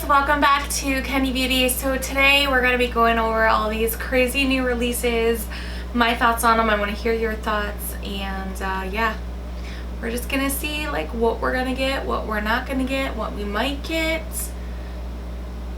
guys, welcome back to Kendi Beauty. So today we're going to be going over all these crazy new releases, my thoughts on them. I want to hear your thoughts, and yeah, we're just going to see like what we're going to get, what we're not going to get, what we might get,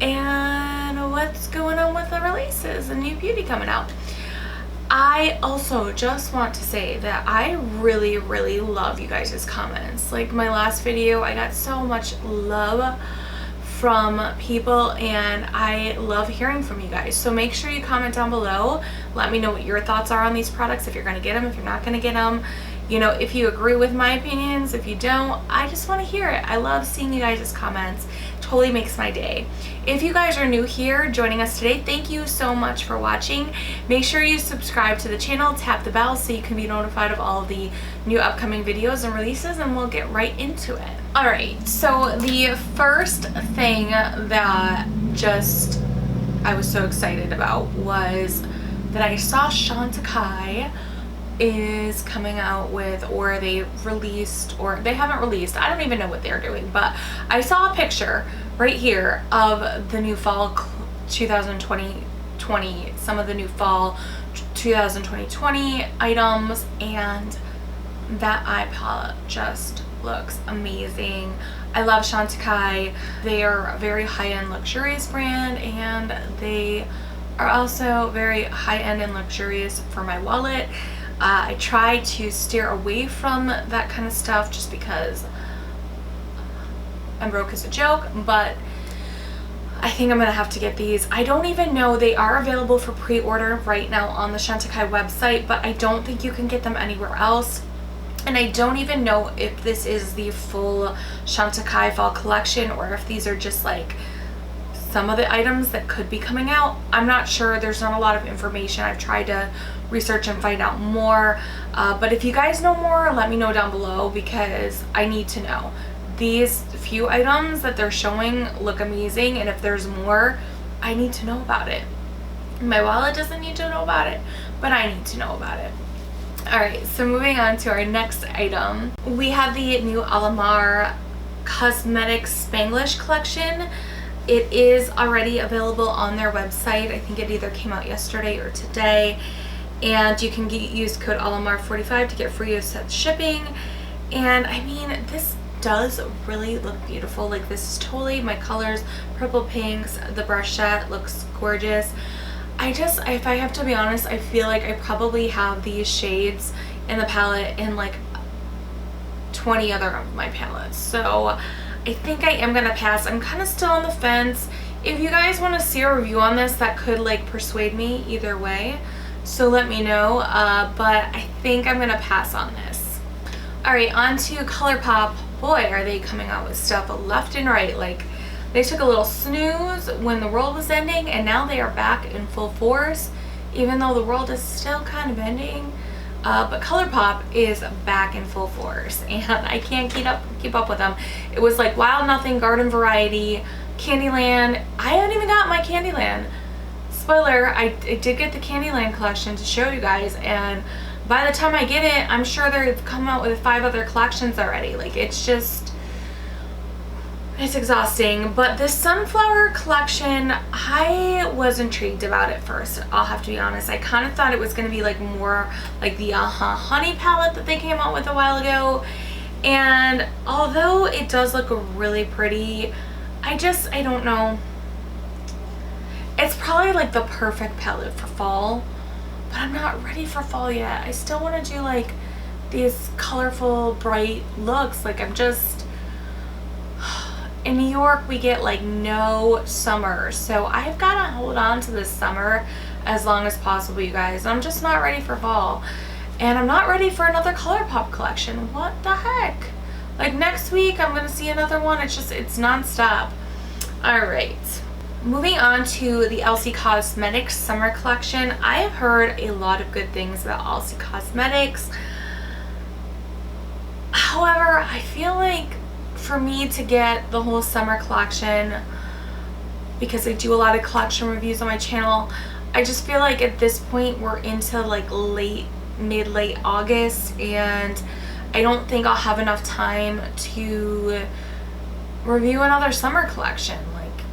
and what's going on with the releases and new beauty coming out. I also just want to say that I really love you guys' comments. Like my last video, I got so much love from people and I love hearing from you guys. So make sure you comment down below. Let me know what your thoughts are on these products, if you're going to get them, if you're not going to get them. You know, if you agree with my opinions, if you don't, I just want to hear it. I love seeing you guys' comments. Totally makes my day. If you guys are new here joining us today, thank you so much for watching. Make sure you subscribe to the channel, tap the bell so you can be notified of all of the new upcoming videos and releases, and we'll get right into it. Alright, so the first thing that I was so excited about was that I saw Kkw is coming out with, or they released, or they haven't released, I don't even know what they're doing, but I saw a picture right here of the new fall 2020, some of the new fall 2020 items, and that eye palette just looks amazing. I love Kkw. They are a very high-end luxurious brand, and they are also very high-end and luxurious for my wallet. I try to steer away from that kind of stuff just because I'm broke as a joke, but I think I'm gonna have to get these. I don't even know, they are available for pre-order right now on the Kkw website, but I don't think you can get them anywhere else. And I don't even know if this is the full Kkw fall collection or if these are just like some of the items that could be coming out. I'm not sure. There's not a lot of information. I've tried to research and find out more, but if you guys know more, let me know down below because I need to know. These few items that they're showing look amazing, and if there's more, I need to know about it. My wallet doesn't need to know about it, but I need to know about it. Alright, so moving on to our next item, we have the new Alamar Cosmetics Spanglish collection. It is already available on their website. I think it either came out yesterday or today, and you can use code Alamar45 to get free shipping. And I mean, this does really look beautiful. Like, this is totally my colors, purple pinks. The brush set looks gorgeous. If I have to be honest, I feel like I probably have these shades in the palette in like 20 other of my palettes. So I think I am gonna pass. I'm kind of still on the fence. If you guys want to see a review on this, that could like persuade me either way, so let me know, but I think I'm gonna pass on this. Alright, on to Colourpop. Boy, are they coming out with stuff left and right. Like, they took a little snooze when the world was ending, and now they are back in full force, even though the world is still kind of ending. But Colourpop is back in full force, and I can't keep up with them. It was like Wild Nothing, Garden Variety, Candyland. I haven't even got my Candyland. Spoiler, I did get the Candyland collection to show you guys, and by the time I get it, I'm sure they've come out with 5 other collections already. Like, it's exhausting. But this Sunflower collection, I was intrigued about it first, I'll have to be honest. I kind of thought it was going to be like more like the Honey palette that they came out with a while ago, and although it does look really pretty, I don't know. It's probably like the perfect palette for fall, but I'm not ready for fall yet. I still want to do like these colorful, bright looks. Like, in New York, we get like no summer, so I've got to hold on to this summer as long as possible, you guys. I'm just not ready for fall, and I'm not ready for another Colourpop collection. What the heck? Like, next week I'm gonna see another one. It's non-stop. All right, moving on to the Elsi Cosmetics summer collection. I have heard a lot of good things about Elsi Cosmetics. However, I feel like for me to get the whole summer collection, because I do a lot of collection reviews on my channel, I just feel like at this point we're into like mid-late August, and I don't think I'll have enough time to review another summer collection. Like,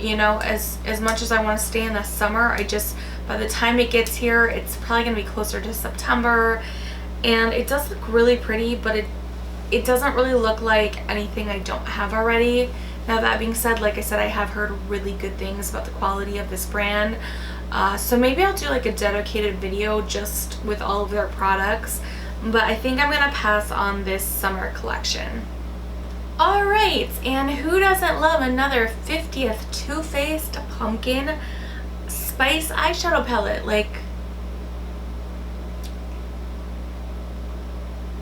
you know, as much as I want to stay in the summer, I just, by the time it gets here, it's probably going to be closer to September. And it does look really pretty, but it doesn't really look like anything I don't have already. Now that being said, like I said, I have heard really good things about the quality of this brand. So maybe I'll do like a dedicated video just with all of their products. But I think I'm going to pass on this summer collection. Alright, and who doesn't love another 50th Too Faced Pumpkin Spice eyeshadow palette? Like,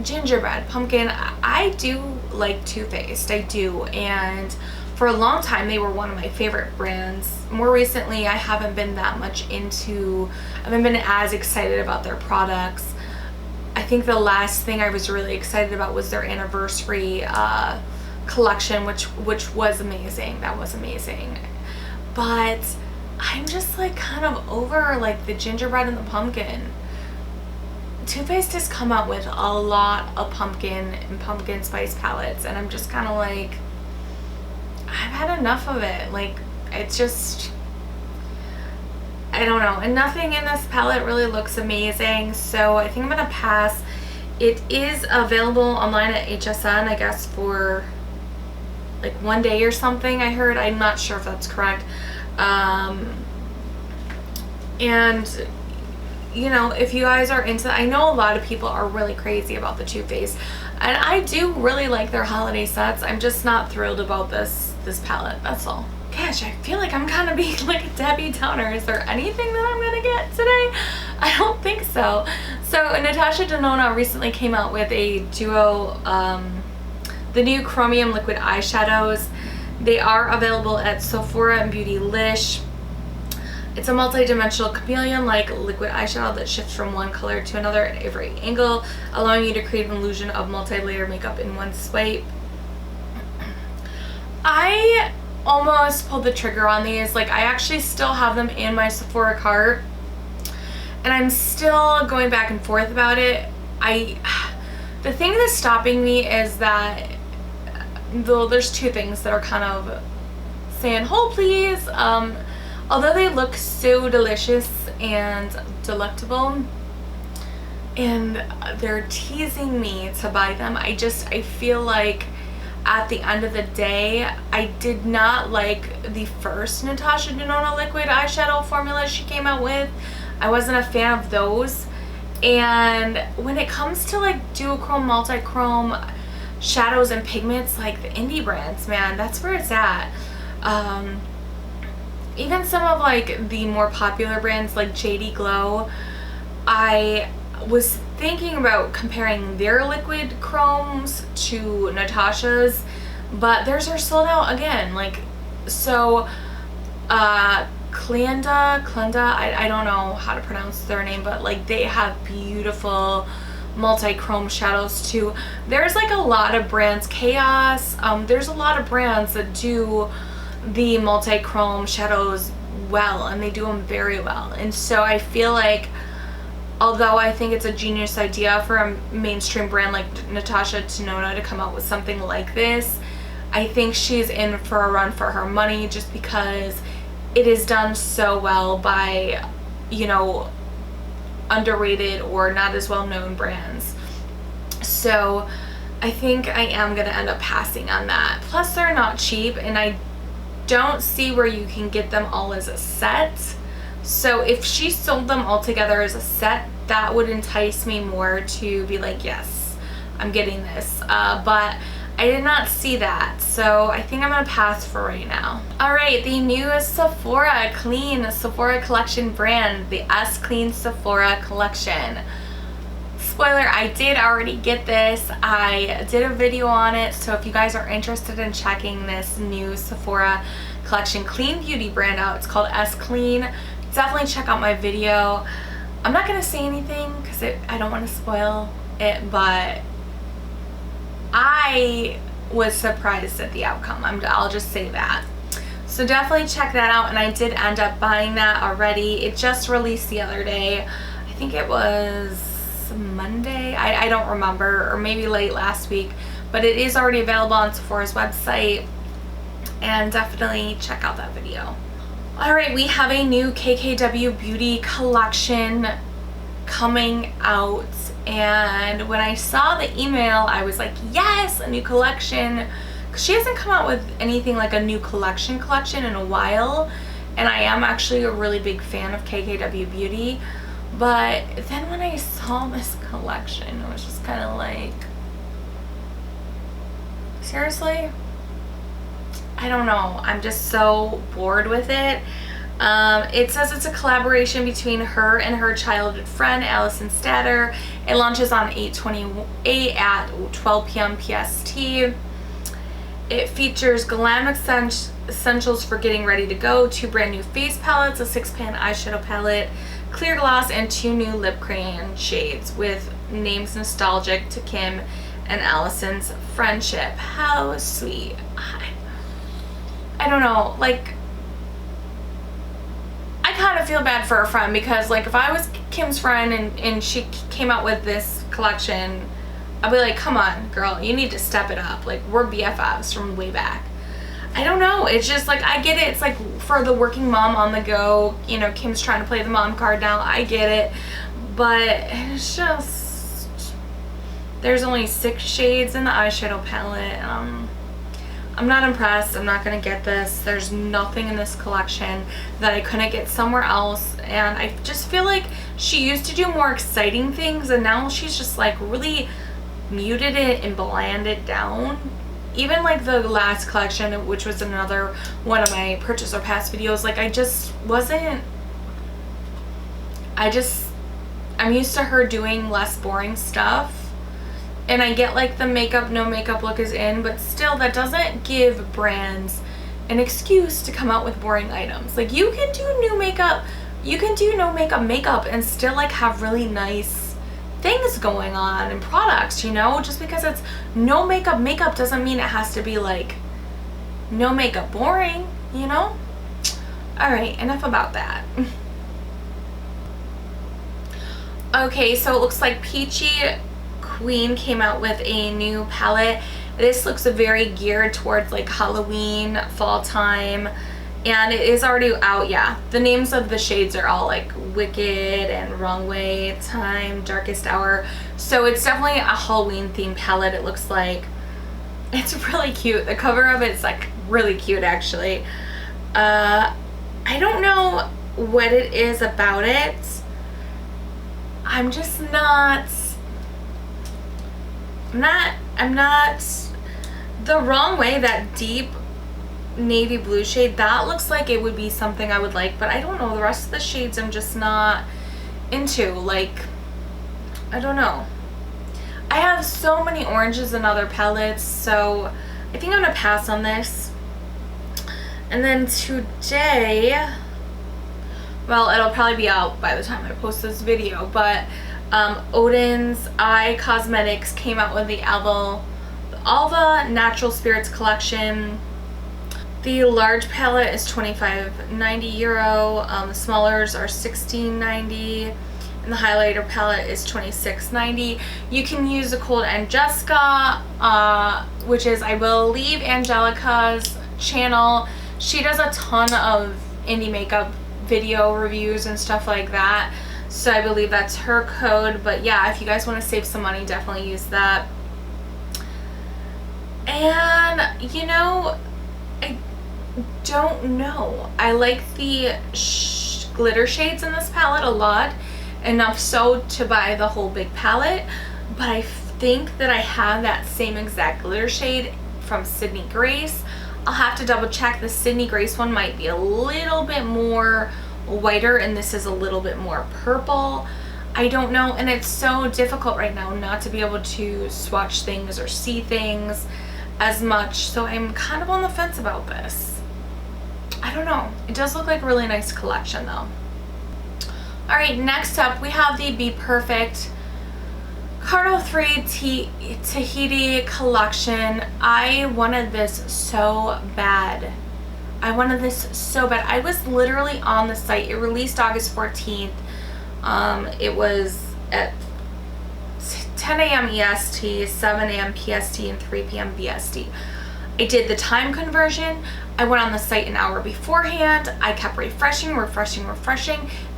gingerbread, pumpkin. I do like Too Faced, I do, and for a long time they were one of my favorite brands. More recently I haven't been that much I haven't been as excited about their products. I think the last thing I was really excited about was their anniversary collection, which was amazing. That was amazing. But I'm just like kind of over like the gingerbread and the pumpkin. Too Faced has come out with a lot of pumpkin and pumpkin spice palettes, and I'm just kind of like, I've had enough of it. Like, it's just, I don't know, and nothing in this palette really looks amazing, so I think I'm gonna pass. It is available online at HSN, I guess, for like 1 day or something, I heard. I'm not sure if that's correct. And you know, if you guys are into, I know a lot of people are really crazy about the Too Faced, and I do really like their holiday sets. I'm just not thrilled about this palette, that's all. Gosh, I feel like I'm kind of being like a Debbie Downer. Is there anything that I'm gonna get today? I don't think so. So Natasha Denona recently came out with a duo, the new Chromium liquid eyeshadows. They are available at Sephora and Beautylish. It's a multi-dimensional chameleon-like liquid eyeshadow that shifts from one color to another at every angle, allowing you to create an illusion of multi-layer makeup in one swipe. I almost pulled the trigger on these. Like, I actually still have them in my Sephora cart, and I'm still going back and forth about it. The thing that's stopping me is that, though, there's two things that are kind of saying, hold please. Although they look so delicious and delectable, and they're teasing me to buy them, I feel like at the end of the day, I did not like the first Natasha Denona liquid eyeshadow formula she came out with. I wasn't a fan of those. And when it comes to like duochrome, multi-chrome shadows and pigments, like the indie brands, man, that's where it's at. Even some of like the more popular brands like JD Glow, I was thinking about comparing their liquid chromes to Natasha's, but theirs are sold out again. Like, so Klenda, I don't know how to pronounce their name, but like they have beautiful multi-chrome shadows too. There's like a lot of brands, Chaos, there's a lot of brands that do the multi-chrome shadows well, and they do them very well. And so I feel like, although I think it's a genius idea for a mainstream brand like Natasha Denona to come out with something like this, I think she's in for a run for her money, just because it is done so well by, you know, underrated or not as well known brands. So I think I am gonna end up passing on that. Plus they're not cheap, and I don't see where you can get them all as a set. So if she sold them all together as a set, that would entice me more to be like, yes, I'm getting this. But I did not see that, so I think I'm gonna pass for right now. Alright, the new Sephora Clean Sephora Collection brand, the S Clean Sephora Collection. Spoiler, I did already get this. I did a video on it, so if you guys are interested in checking this new Sephora Collection Clean Beauty brand out, it's called S Clean. Definitely check out my video. I'm not gonna say anything because I don't want to spoil it, but I was surprised at the outcome. I'll just say that. So definitely check that out, and I did end up buying that already. It just released the other day. I think it was Monday. I don't remember, or maybe late last week, but it is already available on Sephora's website. and definitely check out that video. Alright, we have a new Kkw Beauty Collection coming out, and when I saw the email I was like, yes, a new collection, because she hasn't come out with anything like a new collection in a while, and I am actually a really big fan of Kkw Beauty. But then when I saw this collection, I was just kind of like, seriously? I don't know. I'm just so bored with it. It says it's a collaboration between her and her childhood friend, Allison Starrr. It launches on 8/28 at 12 p.m. PST. It features glam essentials for getting ready to go, 2 brand new face palettes, a 6-pan eyeshadow palette, clear gloss, and 2 new lip crayon shades with names nostalgic to Kim and Allison's friendship. How sweet. I don't know, like, I kind of feel bad for her friend, because like if I was Kim's friend and she came out with this collection, I'd be like, come on girl, you need to step it up. Like, we're BFFs from way back. I don't know, it's just like, I get it, it's like for the working mom on the go, you know, Kim's trying to play the mom card now, I get it, but it's just, there's only 6 shades in the eyeshadow palette. I'm not impressed. I'm not gonna get this. There's nothing in this collection that I couldn't get somewhere else, and I just feel like she used to do more exciting things, and now she's just like really muted it and blanded down. Even like the last collection, which was another one of my purchase or pass videos, like I just wasn't, I'm used to her doing less boring stuff. And I get like the makeup, no makeup look is in, but still that doesn't give brands an excuse to come out with boring items. Like, you can do new makeup, you can do no makeup and still like have really nice things going on and products, you know? Just because it's no makeup doesn't mean it has to be like no makeup boring, you know? Alright, enough about that. Okay, so it looks like Peachy Queen came out with a new palette. This looks very geared towards like Halloween, fall time, and it is already out. Yeah, the names of the shades are all like Wicked and Wrong Way, Time, Darkest Hour, so it's definitely a Halloween themed palette. It looks like it's really cute. The cover of it's like really cute actually. I don't know what it is about it. I'm just not, I'm not the Wrong Way, that deep navy blue shade, that looks like it would be something I would like, but I don't know, the rest of the shades I'm just not into. Like, I don't know. I have so many oranges and other palettes, so I think I'm gonna pass on this. And then today, well, it'll probably be out by the time I post this video, but Odin's Eye Cosmetics came out with the Alva Natural Spirits collection. The large palette is €25.90. The smallers are $16.90. And the highlighter palette is $26.90. You can use the code Angelica, which is, I believe, Angelica's channel. She does a ton of indie makeup video reviews and stuff like that. So I believe that's her code, but yeah, if you guys want to save some money, definitely use that. And, you know, I don't know. I like the glitter shades in this palette a lot, enough so to buy the whole big palette, but I think that I have that same exact glitter shade from Sydney Grace. I'll have to double check. The Sydney Grace one might be a little bit more whiter and this is a little bit more purple. I don't know, and it's so difficult right now not to be able to swatch things or see things as much, so I'm kind of on the fence about this. I don't know. It does look like a really nice collection though. Alright, next up we have the Be Perfect Cardo 3 Tahiti collection. I wanted this so bad. I wanted this so bad. I was literally on the site. It released August 14th. It was at 10 a.m. EST, 7 a.m. PST, and 3 p.m. BST. I did the time conversion. I went on the site an hour beforehand. I kept refreshing.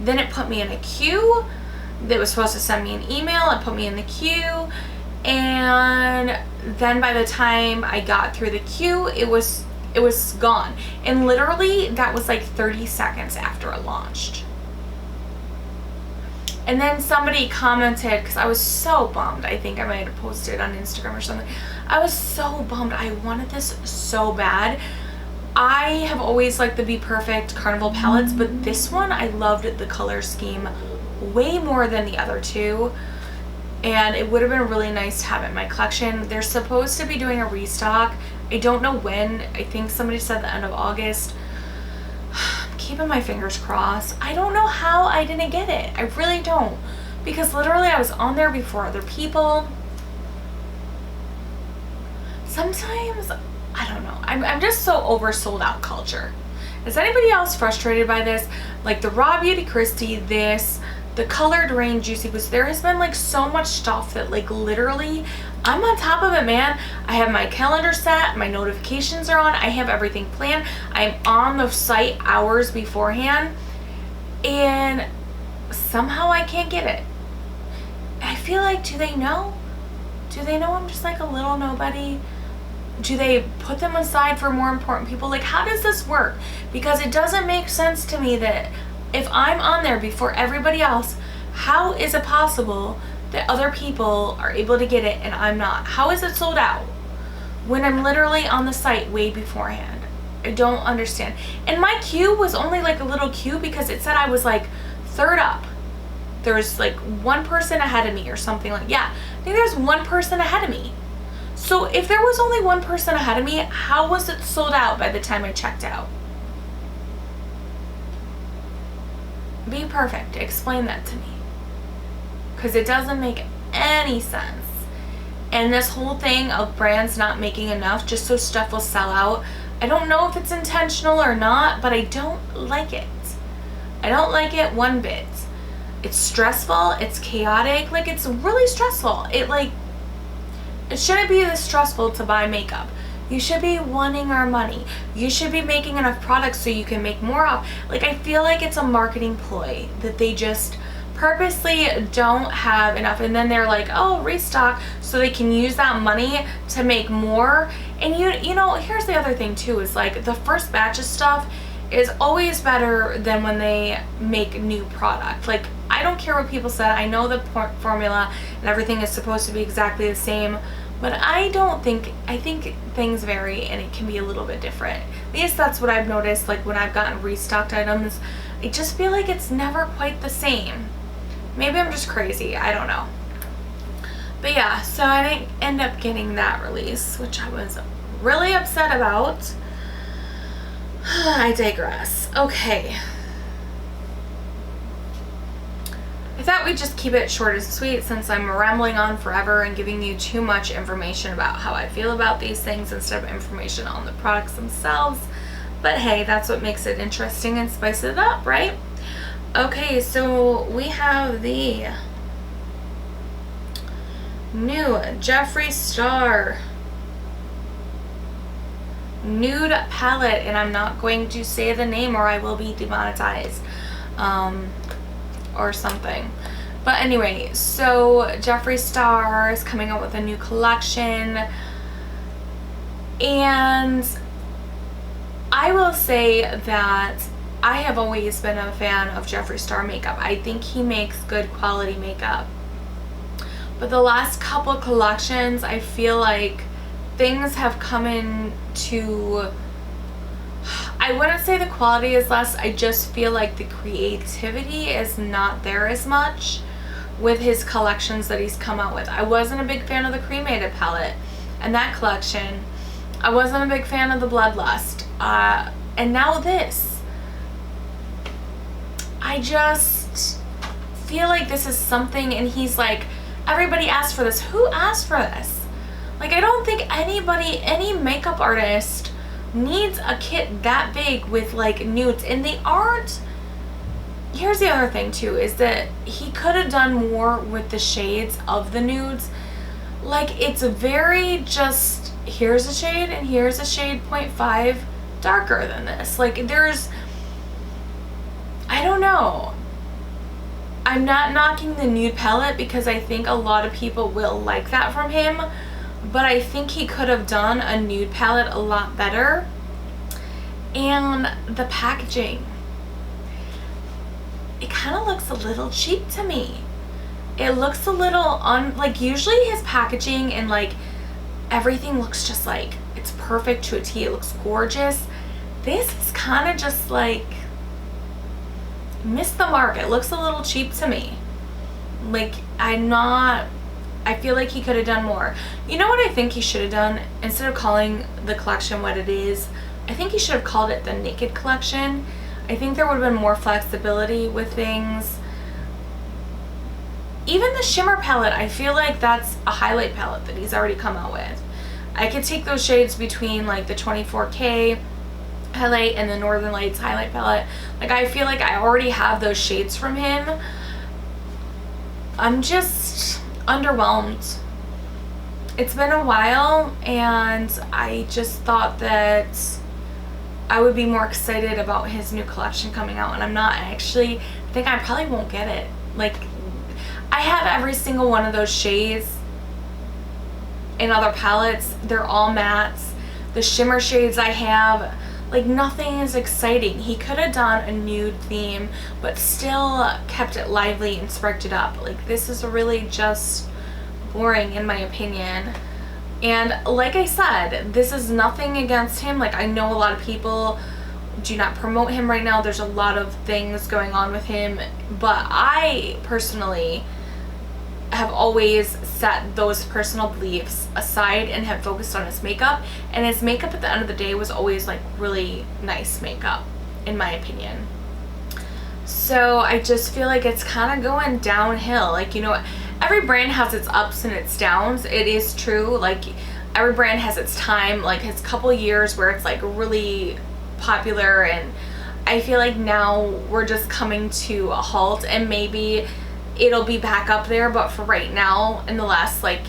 Then it put me in a queue. That was supposed to send me an email. It put me in the queue. And then by the time I got through the queue, it was gone. And literally that was like 30 seconds after it launched. And then somebody commented, because I was so bummed. I think I might have posted on Instagram or something. I was so bummed. I wanted this so bad. I have always liked the Be Perfect Carnival palettes, but this one I loved the color scheme way more than the other two. And it would have been really nice to have it in my collection. They're supposed to be doing a restock. I don't know when. I think somebody said the end of August. I'm keeping my fingers crossed. I don't know how I didn't get it. I really don't. Because literally I was on there before other people. Sometimes, I don't know. I'm just so over sold out culture. Is anybody else frustrated by this? Like the Raw Beauty Christie, the Colored Rain Juicy Boost. There has been like so much stuff that like literally I'm on top of it, man. I have my calendar set, my notifications are on, I have everything planned. I'm on the site hours beforehand and somehow I can't get it. I feel like, do they know? Do they know I'm just like a little nobody? Do they put them aside for more important people? Like, how does this work? Because it doesn't make sense to me that if I'm on there before everybody else, how is it possible that other people are able to get it and I'm not? How is it sold out when I'm literally on the site way beforehand? I don't understand. And my queue was only like a little queue because it said I was like third up. There was like one person ahead of me or something like, yeah, I think there's one person ahead of me. So if there was only one person ahead of me, how was it sold out by the time I checked out? Be Perfect. Explain that to me. Because it doesn't make any sense. And this whole thing of brands not making enough just so stuff will sell out, I don't know if it's intentional or not, but I don't like it. I don't like it one bit. It's stressful. It's chaotic. Like, it's really stressful. It shouldn't be this stressful to buy makeup. You should be wanting our money. You should be making enough products so you can make more off. Like, I feel like it's a marketing ploy that they just purposely don't have enough, and then they're like, oh, restock, so they can use that money to make more. And you know, here's the other thing too, is like the first batch of stuff is always better than when they make new product. Like, I don't care what people said. I know the formula and everything is supposed to be exactly the same, but I think things vary and it can be a little bit different. At least that's what I've noticed. Like, when I've gotten restocked items, I just feel like it's never quite the same. Maybe I'm just crazy, I don't know. But yeah, so I didn't end up getting that release, which I was really upset about. I digress. Okay. I thought we'd just keep it short and sweet since I'm rambling on forever and giving you too much information about how I feel about these things instead of information on the products themselves. But hey, that's what makes it interesting and spice it up, right? Okay, so we have the new Jeffree Starrr Nude palette, and I'm not going to say the name or I will be demonetized or something. But anyway, so Jeffree Starrr is coming out with a new collection, and I will say that I have always been a fan of Jeffree Starrr makeup. I think he makes good quality makeup. But the last couple collections, I feel like things have come in to, I wouldn't say the quality is less, I just feel like the creativity is not there as much with his collections that he's come out with. I wasn't a big fan of the Cremated palette and that collection. I wasn't a big fan of the Bloodlust. And now this. I just feel like this is something, and he's like, everybody asked for this. Who asked for this? Like, I don't think any makeup artist needs a kit that big with like nudes, and they aren't. Here's the other thing too, is that he could have done more with the shades of the nudes. Like, it's very just here's a shade and here's a shade 0.5 darker than this. Like, there's, I don't know. I'm not knocking the nude palette because I think a lot of people will like that from him, but I think he could have done a nude palette a lot better. And the packaging, it kind of looks a little cheap to me. It looks a little like, usually his packaging and like everything looks just like it's perfect to a T. It looks gorgeous. This is kind of just like missed the mark. It looks a little cheap to me. Like, I feel like he could have done more. You know what I think he should have done? Instead of calling the collection what it is, I think he should have called it the Naked Collection. I think there would have been more flexibility with things. Even the shimmer palette, I feel like that's a highlight palette that he's already come out with. I could take those shades between like the 24K highlight and the Northern Lights highlight palette. Like, I feel like I already have those shades from him. I'm just underwhelmed. It's been a while and I just thought that I would be more excited about his new collection coming out, and I'm not. I actually think I probably won't get it. Like, I have every single one of those shades in other palettes. They're all mattes. The shimmer shades I have, like, nothing is exciting. He could have done a nude theme but still kept it lively and sparked it up. Like, this is really just boring in my opinion. And like I said, this is nothing against him. Like, I know a lot of people do not promote him right now. There's a lot of things going on with him, but I personally have always set those personal beliefs aside and have focused on his makeup, and his makeup at the end of the day was always like really nice makeup in my opinion. So I just feel like it's kind of going downhill. Like, you know, every brand has its ups and its downs. It is true. Like, every brand has its time, like his couple years where it's like really popular, and I feel like now we're just coming to a halt, and maybe it'll be back up there, but for right now, in the last like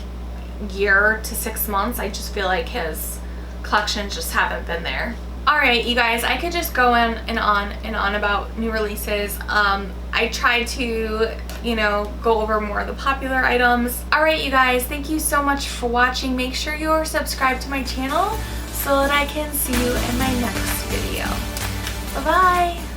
year to 6 months, I just feel like his collections just haven't been there. Alright, you guys, I could just go on and on about new releases. I tried to, you know, go over more of the popular items. Alright, you guys, thank you so much for watching. Make sure you are subscribed to my channel so that I can see you in my next video. Bye-bye!